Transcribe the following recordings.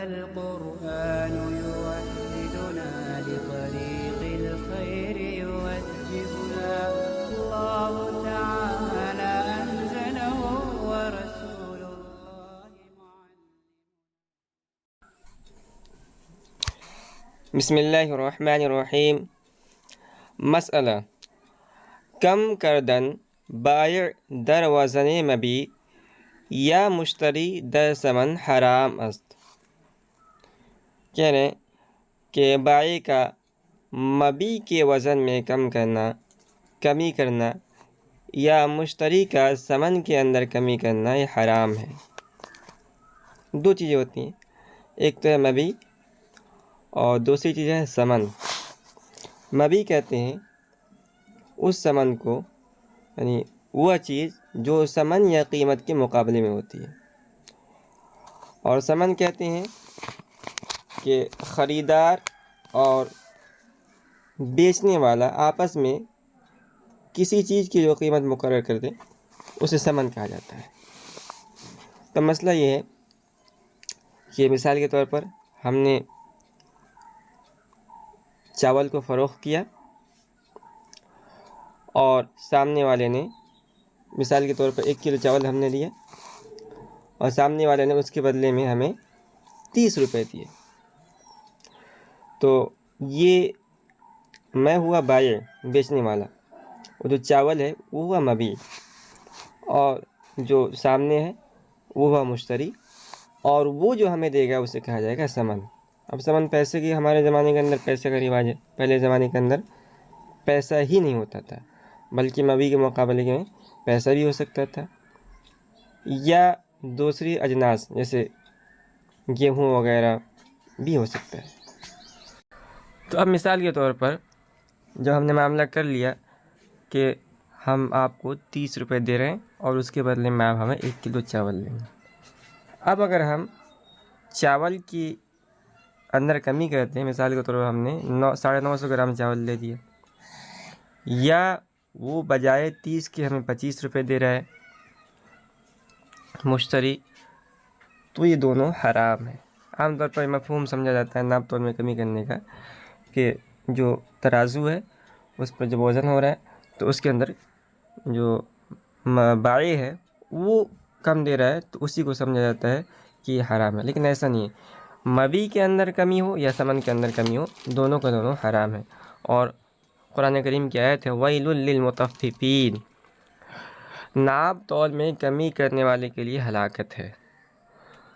القرآن يوحدنا لطريق الخير يوجهنا الله تعالى أنزله ورسول الله بسم اللہ الرحمن الرحیم۔ مسئلہ کم کردن بائع در وزن مبیع یا مشتری در ثمن حرام است۔ کہہ رہے ہیں کہ بائع کا مبیع کے وزن میں کمی کرنا یا مشتری کا ثمن کے اندر کمی کرنا یہ حرام ہے۔ دو چیزیں ہوتی ہیں، ایک تو ہے مبیع اور دوسری چیز ہے ثمن۔ مبیع کہتے ہیں اس ثمن کو، یعنی وہ چیز جو ثمن یا قیمت کے مقابلے میں ہوتی ہے، اور ثمن کہتے ہیں کہ خریدار اور بیچنے والا آپس میں کسی چیز کی جو قیمت مقرر کر دے اسے ثمن کہا جاتا ہے۔ تو مسئلہ یہ ہے کہ مثال کے طور پر ہم نے چاول کو فروخت کیا اور سامنے والے نے، مثال کے طور پر 1 کلو چاول ہم نے لیا اور سامنے والے نے اس کے بدلے میں ہمیں 30 روپے دیے، تو یہ میں ہوا بائع بیچنے والا، وہ جو چاول ہے وہ ہوا مبیع، اور جو سامنے ہے وہ ہوا مشتری، اور وہ جو ہمیں دے گا اسے کہا جائے گا ثمن۔ اب ثمن پیسے کی، ہمارے زمانے کے اندر پیسے کا رواج ہے، پہلے زمانے کے اندر پیسہ ہی نہیں ہوتا تھا، بلکہ مبیع کے مقابلے میں پیسہ بھی ہو سکتا تھا یا دوسری اجناس جیسے گیہوں وغیرہ بھی ہو سکتا ہے۔ تو اب مثال کے طور پر جب ہم نے معاملہ کر لیا کہ ہم آپ کو 30 روپے دے رہے ہیں اور اس کے بدلے میں آپ ہمیں 1 کلو چاول لیں گے۔ اب اگر ہم چاول کی اندر کمی کرتے ہیں، مثال کے طور پر ہم نے 950 گرام چاول لے دیا، یا وہ بجائے 30 کے ہمیں 25 روپے دے رہا ہے مشتری، تو یہ دونوں حرام ہیں۔ عام طور پر مفہوم سمجھا جاتا ہے ناپ تول میں کمی کرنے کا کہ جو ترازو ہے اس پر جب وزن ہو رہا ہے تو اس کے اندر جو بائع ہے وہ کم دے رہا ہے تو اسی کو سمجھا جاتا ہے کہ یہ حرام ہے، لیکن ایسا نہیں ہے۔ مبیع کے اندر کمی ہو یا ثمن کے اندر کمی ہو، دونوں کا دونوں حرام ہے۔ اور قرآن کریم کی آیت ہے وَيْلٌ لِّلْمُطَفِّفِينَ، ناپ تول میں کمی کرنے والے کے لیے ہلاکت ہے۔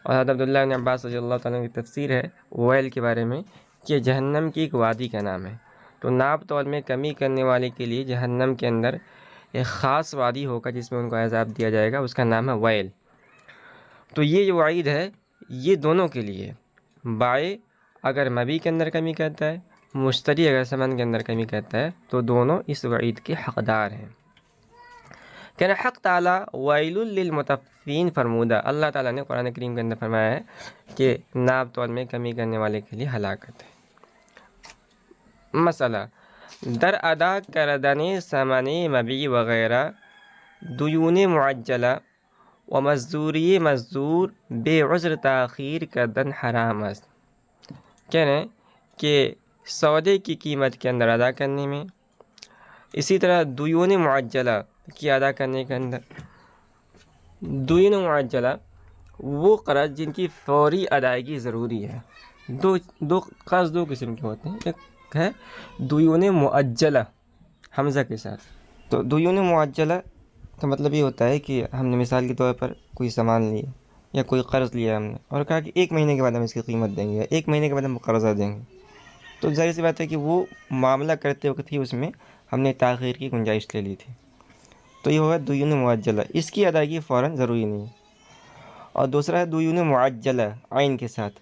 اور حضرت عبداللہ بن عباس رضی اللہ تعالیٰ کی تفسیر ہے ویل کے بارے میں کہ جہنم کی ایک وادی کا نام ہے، تو ناپ تول میں کمی کرنے والے کے لیے جہنم کے اندر ایک خاص وادی ہوگا جس میں ان کو عذاب دیا جائے گا، اس کا نام ہے ویل۔ تو یہ جو وعید ہے یہ دونوں کے لیے، بائع اگر مبیع کے اندر کمی کرتا ہے، مشتری اگر ثمن کے اندر کمی کرتا ہے، تو دونوں اس وعید کے حقدار ہیں۔ کہنا حق تعالیٰ ویل للمطففین فرمودہ، اللہ تعالیٰ نے قرآن کریم کے اندر فرمایا ہے کہ ناپ تول میں کمی کرنے والے کے لیے ہلاکت ہے۔ مسئلہ در ادا کردن ثمن مبیع وغیرہ دیون معجلہ و مزدوری مزدور بے عذر تاخیر کردن حرام است۔ کہہ رہے ہیں کہ سودے کی قیمت کے اندر ادا کرنے میں، اسی طرح دیون معجلہ کی ادا کرنے کے اندر، دیون معجلہ وہ قرض جن کی فوری ادائیگی ضروری ہے۔ قرض دو قسم کے ہوتے ہیں، ایک ہے دیون معجلہ حمزہ کے ساتھ۔ تو دیون معجلہ کا مطلب یہ ہوتا ہے کہ ہم نے مثال کے طور پر کوئی سامان لیا یا کوئی قرض لیا ہم نے اور کہا کہ 1 مہینے کے بعد ہم اس کی قیمت دیں گے یا 1 مہینے کے بعد ہم قرضہ دیں گے، تو ظاہر سی بات ہے کہ وہ معاملہ کرتے وقت ہی اس میں ہم نے تاخیر کی گنجائش لے لی تھی، تو یہ ہوگا دیون معجلہ، اس کی ادائیگی فوراً ضروری نہیں ہے۔ اور دوسرا ہے دیون معجلہ عین کے ساتھ،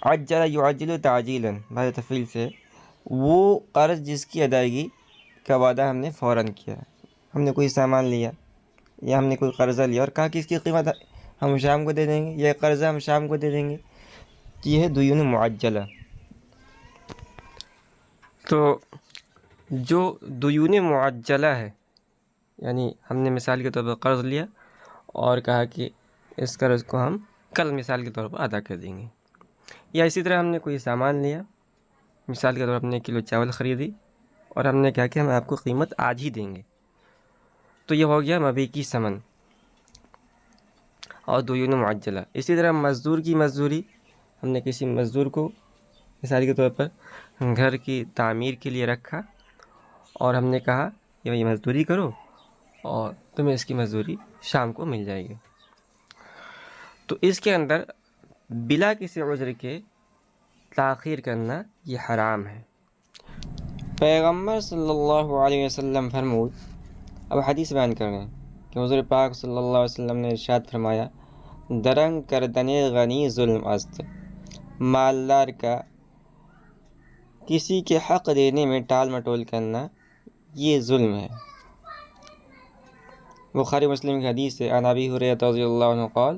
عجل یعجل تعجیلا، بعد تفعیل سے، وہ قرض جس کی ادائیگی کا وعدہ ہم نے فوراً کیا، ہم نے کوئی سامان لیا یا ہم نے کوئی قرضہ لیا اور کہا کہ اس کی قیمت ہم شام کو دے دیں گے یا قرضہ ہم شام کو دے دیں گے، یہ ہے دیون معجلہ۔ تو جو دیون معجلہ ہے، یعنی ہم نے مثال کے طور پر قرض لیا اور کہا کہ اس قرض کو ہم کل مثال کے طور پر ادا کر دیں گے۔ یا اسی طرح ہم نے کوئی سامان لیا، مثال کے طور پر ہم نے 1 کلو چاول خریدی اور ہم نے کہا کہ ہم آپ کو قیمت آج ہی دیں گے، تو یہ ہو گیا مبیع کی ثمن اور دیون معجلہ۔ اسی طرح مزدور کی مزدوری، ہم نے کسی مزدور کو مثال کے طور پر گھر کی تعمیر کے لیے رکھا اور ہم نے کہا کہ یہ مزدوری کرو اور تمہیں اس کی مزدوری شام کو مل جائے گی، تو اس کے اندر بلا کسی عذر کے تاخیر کرنا یہ حرام ہے۔ پیغمبر صلی اللہ علیہ وسلم فرمود، اب حدیث بیان کر رہے ہیں کہ حضور پاک صلی اللہ علیہ وسلم نے ارشاد فرمایا، درنگ کردن غنی ظلم است، مالدار کا کسی کے حق دینے میں ٹال مٹول کرنا یہ ظلم ہے۔ بخاری مسلم کی حدیث ہے، عن ابی ہریرہ رضی اللہ عنہ قال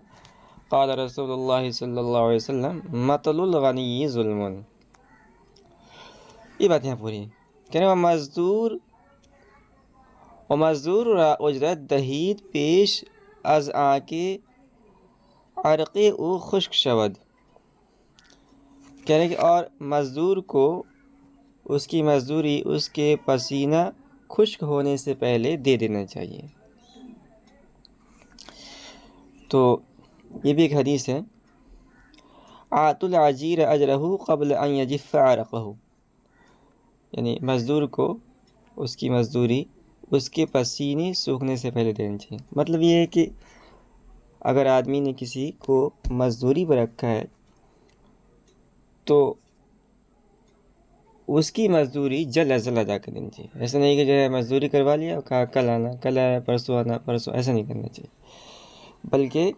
قال رسول اللہ صلی اللہ علیہ وسلم مطل الغنی ظلم۔ یہ بات یہاں پوری کہنے و مزدور را اجرت دهید پیش از آنکه عرق او خشک شود، کہنے کہ اور مزدور کو اس کی مزدوری اس کے پسینہ خشک ہونے سے پہلے دے دینا چاہیے۔ تو یہ بھی ایک حدیث ہے، آت العجیر اجرہ قبل ان یجف عرقہ، یعنی مزدور کو اس کی مزدوری اس کے پسینے سوکھنے سے پہلے دینا چاہیے۔ مطلب یہ ہے کہ اگر آدمی نے کسی کو مزدوری پر رکھا ہے تو اس کی مزدوری جلد از جلد ادا کر دینی چاہیے۔ ایسا نہیں کہ جو ہے مزدوری کروا لیا اور کہا کل آنا، کل آیا، پرسوں آنا، پرسوں، ایسا نہیں کرنا چاہیے، بلکہ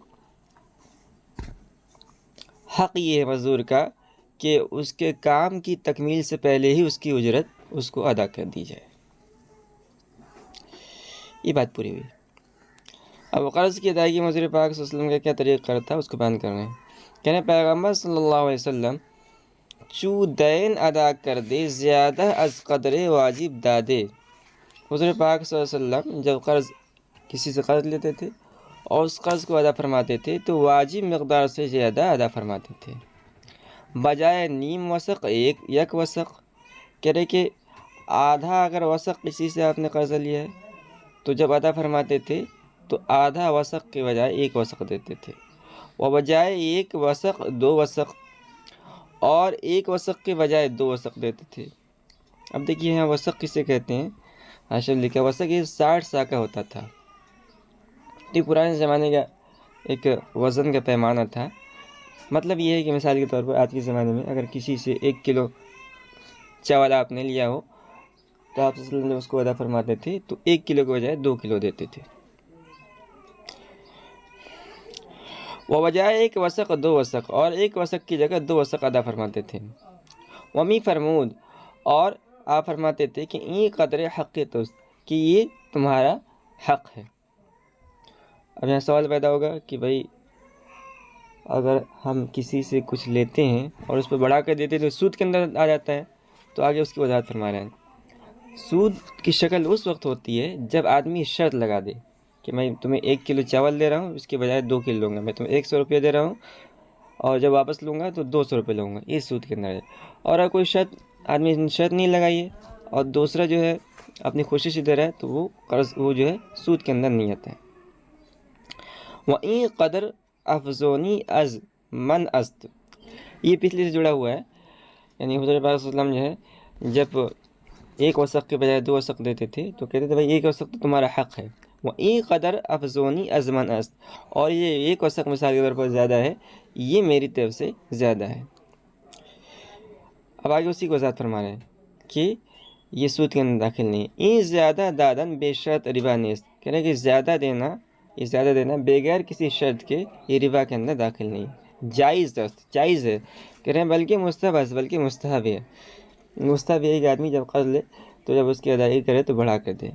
حق یہ ہے مزدور کا کہ اس کے کام کی تکمیل سے پہلے ہی اس کی اجرت اس کو ادا کر دی جائے۔ یہ بات پوری ہوئی۔ اب قرض کی ادائیگی میں حضور پاک صلی اللہ علیہ وسلم کا کیا طریقہ تھا اس کو بیان کر رہے ہیں، کہنے پیغمبر صلی اللہ علیہ وسلم چو دین ادا کر دے زیادہ از قدر واجب دادے۔ حضور پاک صلی اللہ علیہ وسلم جب کسی سے قرض لیتے تھے اور اس قرض کو ادا فرماتے تھے تو واجب مقدار سے زیادہ ادا فرماتے تھے، بجائے نیم وسق یک وسق، کہہ رہے کہ آدھا اگر وسق کسی سے آپ نے قرض لیا ہے تو جب ادا فرماتے تھے تو آدھا وسق کے بجائے 1 وسق دیتے تھے، و بجائے 1 وسق 2 وسق، اور 1 وسق کے بجائے 2 وسق دیتے تھے۔ اب دیکھیے یہاں وسق کسے کہتے ہیں، حاشیہ لکھا وسق یہ 60 سا کا ہوتا تھا، یہ پرانے زمانے کا ایک وزن کا پیمانہ تھا۔ مطلب یہ ہے کہ مثال کے طور پر آج کے زمانے میں اگر کسی سے 1 کلو چاول آپ نے لیا ہو تو آپ صلی اللہ علیہ وسلم جب اس کو ادا فرماتے تھے تو 1 کلو کے بجائے 2 کلو دیتے تھے، وہ بجائے 1 وسق 2 وسق، اور 1 وسق کی جگہ 2 وسق ادا فرماتے تھے۔ ومی فرمود، اور آپ فرماتے تھے کہ این قدر حق توست، کہ یہ تمہارا حق ہے۔ اب یہاں سوال پیدا ہوگا کہ بھائی اگر ہم کسی سے کچھ لیتے ہیں اور اس پہ بڑھا کر دیتے ہیں تو سود کے اندر آ جاتا ہے، تو آگے اس کی وضاحت فرما رہے ہیں۔ سود کی شکل اس وقت ہوتی ہے جب آدمی شرط لگا دے کہ میں تمہیں 1 کلو چاول دے رہا ہوں، اس کے بجائے 2 کلو لوں گا، میں تمہیں 100 روپیہ دے رہا ہوں اور جب واپس لوں گا تو 200 روپے لوں گا، یہ سود کے اندر ہے۔ اور اگر کوئی آدمی شرط نہیں لگائی ہے اور دوسرا جو ہے اپنی خوشی سے دے رہا ہے تو وہ قرض وہ جو ہے سود کے اندر نہیں آتا ہے۔ وَإِن قدر افزونی از من است، یہ پچھلے سے جڑا ہوا ہے، یعنی حضور پاک صلی اللہ علیہ وسلم جو ہے جب 1 وسق کے بجائے 2 وسق دیتے تھے تو کہتے تھے بھائی 1 وسق تو تمہارا حق ہے، وَإِن قدر افزونی از من است، اور یہ 1 وسق مثال کے طور پر زیادہ ہے، یہ میری طرف سے زیادہ ہے۔ اب آگے اسی کو وضاحت فرما رہے ہیں کہ یہ سود کے اندر داخل نہیں ہے۔ این زیادہ دادن بے شرط ربا نیست، کہہ رہے ہیں کہ زیادہ دینا بغیر کسی شرط کے یہ ربا کے اندر داخل نہیں ہے، جائز ہے، کہہ رہے ہیں بلکہ مستحب ہے۔ مستحب ہے کہ آدمی جب قرض لے تو جب اس کی ادائیگی کرے تو بڑھا کر دے۔